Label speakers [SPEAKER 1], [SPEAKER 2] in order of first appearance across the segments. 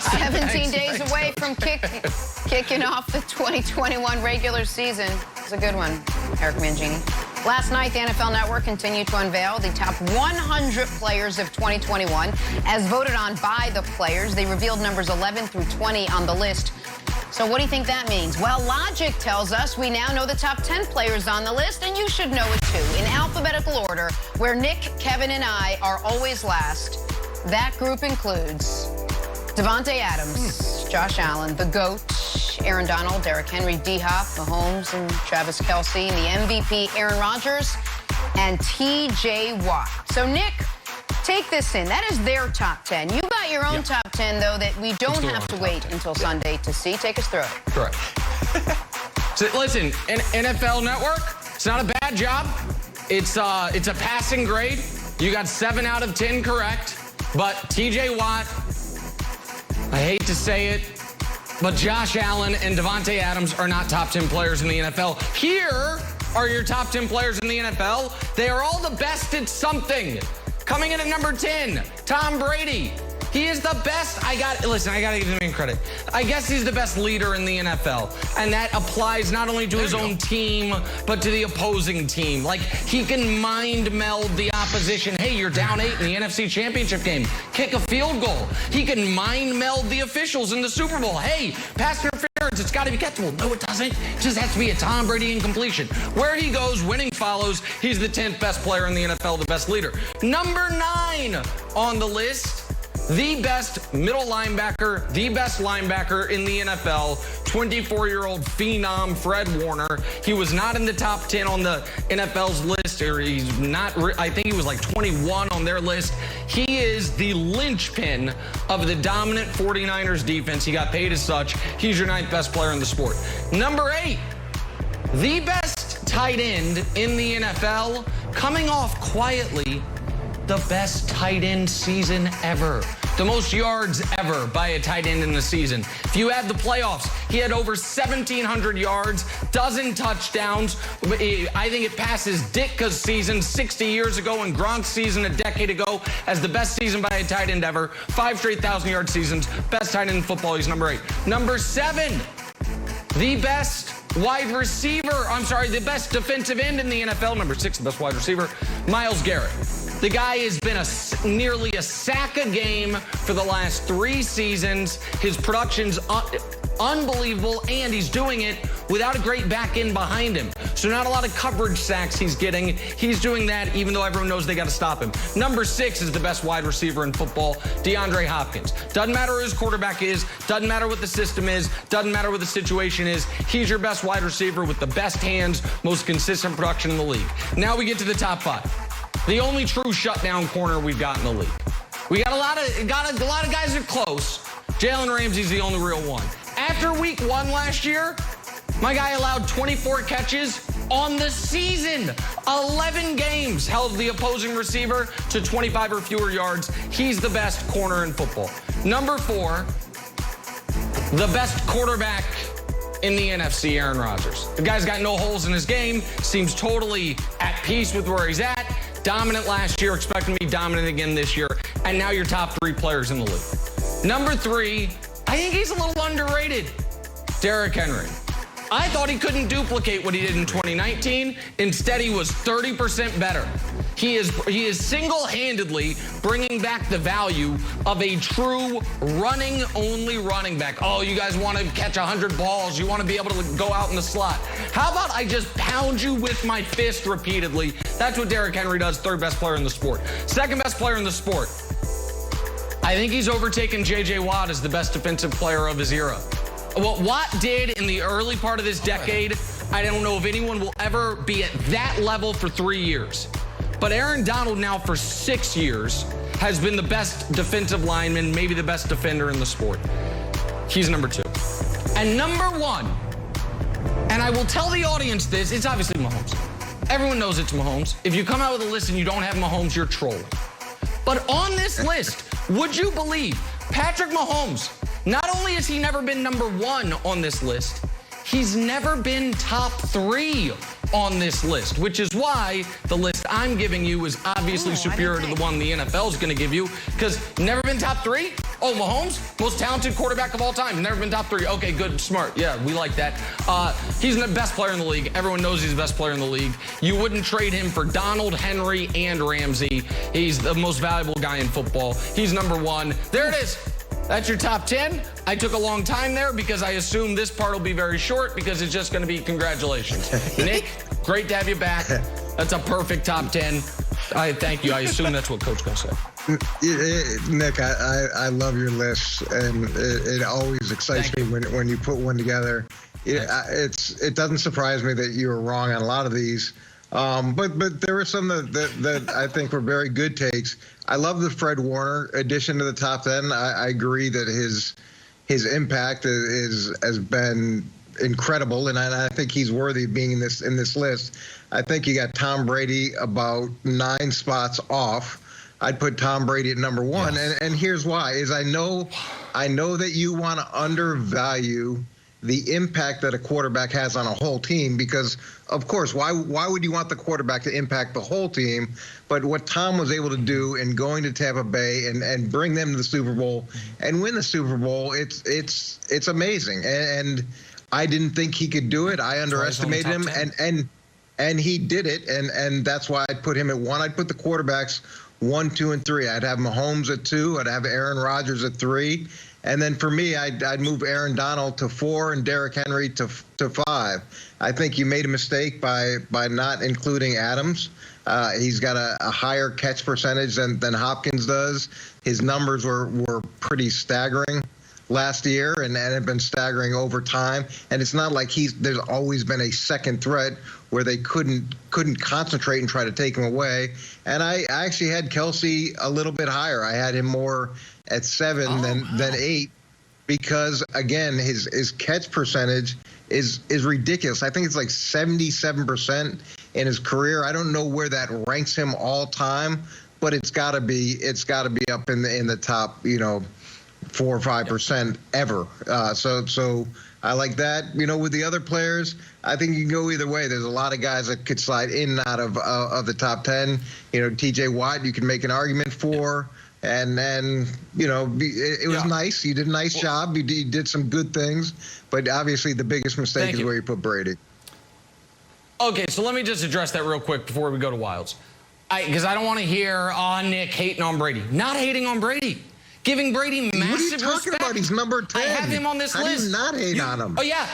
[SPEAKER 1] 17 days away from kicking off the 2021 regular season. It's a good one, Eric Mangini. Last night, the NFL Network continued to unveil the top 100 players of 2021 as voted on by the players. They revealed numbers 11 through 20 on the list. So what do you think that means? Well, logic tells us we now know the top 10 players on the list, and you should know it too. In alphabetical order, where Nick, Kevin, and I are always last, that group includes Davante Adams, Josh Allen, the GOAT, Aaron Donald, Derrick Henry, D-Hop, Mahomes, and Travis Kelce, and the MVP, Aaron Rodgers, and T.J. Watt. So, Nick, take this in. That is their top 10. You got your own top 10, though, that we don't have to wait until Sunday to see. Take us through it.
[SPEAKER 2] Correct. So, listen, NFL Network, it's not a bad job. It's a passing grade. You got 7 out of 10 correct. But T.J. Watt, I hate to say it, but Josh Allen and Davante Adams are not top 10 players in the NFL. Here are your top 10 players in the NFL. They are all the best at something. Coming in at number 10, Tom Brady. He is the best. I got to give him credit. I guess he's the best leader in the NFL. And that applies not only to his own team, but to the opposing team. Like, he can mind meld the opposition. Hey, you're down 8 in the NFC Championship game. Kick a field goal. He can mind meld the officials in the Super Bowl. Hey, pass interference, it's got to be catchable. No, it doesn't. It just has to be a Tom Brady incompletion. Where he goes, winning follows. He's the 10th best player in the NFL, the best leader. Number 9 on the list. The best middle linebacker, the best linebacker in the NFL, 24-year-old phenom Fred Warner. He was not in the top 10 on the NFL's list, or he's not, I think he was like 21 on their list. He is the linchpin of the dominant 49ers defense. He got paid as such. He's your 9th best player in the sport. Number 8, the best tight end in the NFL, coming off quietly the best tight end season ever. The most yards ever by a tight end in the season. If you add the playoffs, he had over 1,700 yards, dozen touchdowns. I think it passes Ditka's season 60 years ago and Gronk's season a decade ago as the best season by a tight end ever. 5 straight 1,000-yard seasons. Best tight end in football. He's number 8. Number 7, the best the best defensive end in the NFL. Number 6, the best wide receiver, Myles Garrett. The guy has been nearly a sack a game for the last 3 seasons. His production's unbelievable, and he's doing it without a great back end behind him. So not a lot of coverage sacks he's getting. He's doing that even though everyone knows they got to stop him. Number 6 is the best wide receiver in football, DeAndre Hopkins. Doesn't matter who his quarterback is, doesn't matter what the system is, doesn't matter what the situation is. He's your best wide receiver with the best hands, most consistent production in the league. Now we get to the top 5. The only true shutdown corner we've got in the league. We got a lot of guys that are close. Jalen Ramsey's the only real one. After week 1 last year, my guy allowed 24 catches on the season. 11 games held the opposing receiver to 25 or fewer yards. He's the best corner in football. Number 4, the best quarterback in the NFC, Aaron Rodgers. The guy's got no holes in his game, seems totally at peace with where he's at. Dominant last year, expecting to be dominant again this year. And now your top 3 players in the league. Number 3, I think he's a little underrated. Derrick Henry. I thought he couldn't duplicate what he did in 2019. Instead, he was 30% better. He is single-handedly bringing back the value of a true running-only running back. Oh, you guys want to catch 100 balls. You want to be able to go out in the slot. How about I just pound you with my fist repeatedly? That's what Derrick Henry does, 3rd best player in the sport. 2nd best player in the sport. I think he's overtaken J.J. Watt as the best defensive player of his era. What Watt did in the early part of this decade, I don't know if anyone will ever be at that level for 3 years. But Aaron Donald now for 6 years has been the best defensive lineman, maybe the best defender in the sport. He's number 2. And number 1, and I will tell the audience this, it's obviously Mahomes. Everyone knows it's Mahomes. If you come out with a list and you don't have Mahomes, you're trolling. But on this list, would you believe Patrick Mahomes, not only has he never been number 1 on this list, he's never been top 3 on this list, which is why the list I'm giving you is obviously superior to the one the NFL is going to give you, because never been top 3? Oh, Mahomes, most talented quarterback of all time, never been top 3. Okay, good, smart. Yeah, we like that. He's the best player in the league. Everyone knows he's the best player in the league. You wouldn't trade him for Donald, Henry, and Ramsey. He's the most valuable guy in football. He's number 1. There it is. That's your top 10. I took a long time there because I assume this part will be very short because it's just going to be congratulations. Nick, great to have you back. That's a perfect top 10. I thank you. I assume that's what Coach going to say.
[SPEAKER 3] Nick, I love your list, and it always excites me when you put one together. It doesn't surprise me that you were wrong on a lot of these. But there were some that I think were very good takes. I love the Fred Warner addition to the top 10. I agree that his impact has been incredible, and I think he's worthy of being in this list. I think you got Tom Brady about 9 spots off. I'd put Tom Brady at number 1, yes. and here's why: is I know that you want to undervalue the impact that a quarterback has on a whole team, because, of course, why would you want the quarterback to impact the whole team? But what Tom was able to do in going to Tampa Bay and bring them to the Super Bowl and win the Super Bowl, it's amazing. And I didn't think he could do it. I underestimated him, and he did it, and that's why I'd put him at 1. I'd put the quarterbacks 1, 2, and 3. I'd have Mahomes at 2. I'd have Aaron Rodgers at 3. And then for me, I'd move Aaron Donald to 4 and Derrick Henry to 5. I think you made a mistake by not including Adams. He's got a higher catch percentage than Hopkins does. His numbers were pretty staggering last year and have been staggering over time. And it's not like there's always been a second threat where they couldn't concentrate and try to take him away. And I actually had Kelsey a little bit higher. I had him more at 7 than 8, because again, his catch percentage is ridiculous. I think it's like 77% in his career. I don't know where that ranks him all time, but it's got to be up in the top 4 or 5% ever. So I like that. With the other players, I think you can go either way. There's a lot of guys that could slide in and out of the top 10. T.J. Watt, you can make an argument for. And then, it was nice. You did a nice job. You did some good things. But obviously the biggest mistake is where you put Brady.
[SPEAKER 2] Okay, so let me just address that real quick before we go to Wilds. Because I don't want to hear, Nick hating on Brady. Not hating on Brady. Giving Brady massive respect.
[SPEAKER 3] What are you talking about? He's number 10.
[SPEAKER 2] I have him on this list.
[SPEAKER 3] How do you not hate on him?
[SPEAKER 2] Oh, yeah.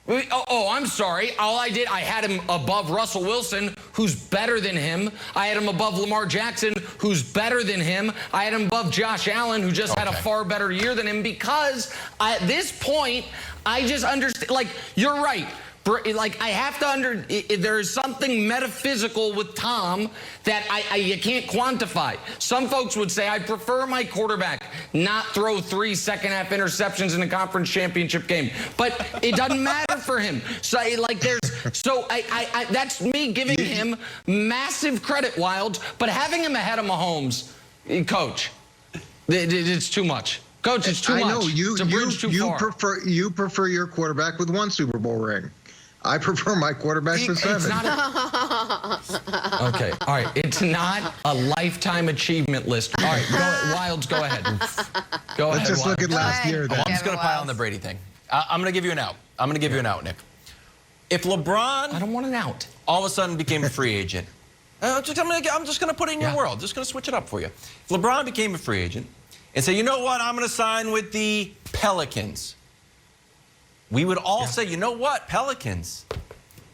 [SPEAKER 2] I'm sorry. I had him above Russell Wilson, who's better than him. I had him above Lamar Jackson, who's better than him. I had him above Josh Allen, who just had a far better year than him, because at this point, I just understand. You're right. I have to there is something metaphysical with Tom that you can't quantify. Some folks would say, I prefer my quarterback not throw 3 second-half interceptions in a conference championship game. But it doesn't matter for him. So, that's me giving him massive credit, Wilds, but having him ahead of Mahomes, Coach, it's too much. Coach, it's too much.
[SPEAKER 3] I know
[SPEAKER 2] it's a bridge too far.
[SPEAKER 3] You prefer your quarterback with 1 Super Bowl ring. I prefer my quarterback with 7.
[SPEAKER 2] Okay, all right. It's not a lifetime achievement list. All right, Wilds, go ahead.
[SPEAKER 3] Let's just look at last year. Then.
[SPEAKER 4] I'm just going to pile on the Brady thing. I'm going to give you an out. I'm going to give you an out, Nick. If LeBron...
[SPEAKER 2] I don't want an out.
[SPEAKER 4] All of a sudden became a free agent. I'm just going to put it in your world. Just going to switch it up for you. If LeBron became a free agent and say, you know what, I'm going to sign with the Pelicans. We would all say, you know what, Pelicans,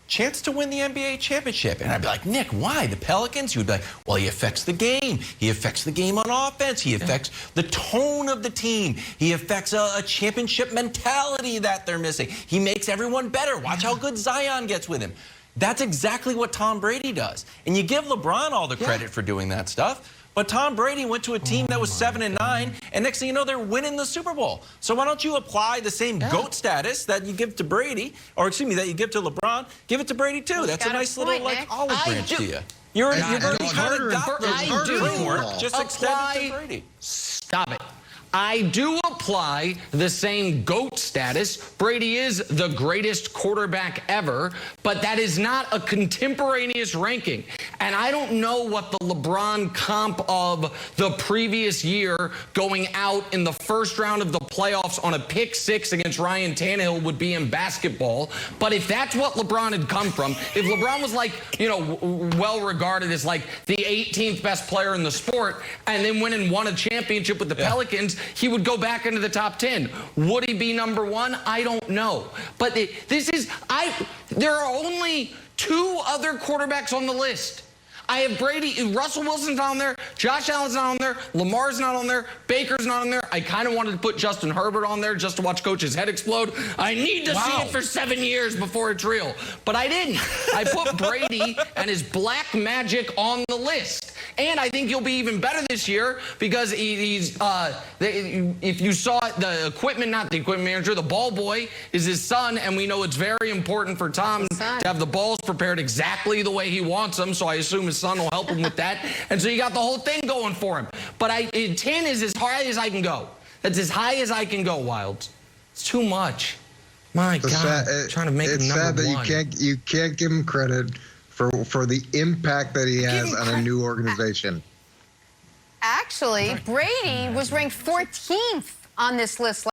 [SPEAKER 4] chance to win the NBA championship. And I'd be like, Nick, why? The Pelicans? You would be like, well, he affects the game. He affects the game on offense. He affects the tone of the team. He affects a championship mentality that they're missing. He makes everyone better. Watch how good Zion gets with him. That's exactly what Tom Brady does. And you give LeBron all the credit for doing that stuff. But Tom Brady went to a team that was 7-9, and next thing you know, they're winning the Super Bowl. So why don't you apply the same GOAT status that you give to Brady, or excuse me, that you give to LeBron, give it to Brady too. That's a nice little olive branch to you. You've already kind of got the framework. Just extend it to Brady.
[SPEAKER 2] Stop it. I do apply the same GOAT status. Brady is the greatest quarterback ever, but that is not a contemporaneous ranking. And I don't know what the LeBron comp of the previous year going out in the first round of the playoffs on a pick six against Ryan Tannehill would be in basketball. But if that's what LeBron had come from, if LeBron was like, well regarded as like the 18th best player in the sport and then went and won a championship with the Pelicans, he would go back into the top 10. Would he be number one? I don't know. But there are only two other quarterbacks on the list. I have Brady. Russell Wilson's not on there. Josh Allen's not on there. Lamar's not on there. Baker's not on there. I kind of wanted to put Justin Herbert on there just to watch Coach's head explode. I need to see it for 7 years before it's real. But I didn't. I put Brady and his black magic on the list. And I think he'll be even better this year because he's, if you saw it, the equipment, not the equipment manager, the ball boy is his son. And we know it's very important for Tom to have the balls prepared exactly the way he wants them. So I assume his son will help him with that. And so you got the whole thing going for him. But 10 is as high as I can go. That's as high as I can go, Wilds. It's too much. My God, trying to make him number one.
[SPEAKER 3] It's sad that you can't give him credit for the impact that he has on a new organization.
[SPEAKER 1] Actually, Brady was ranked 14th on this list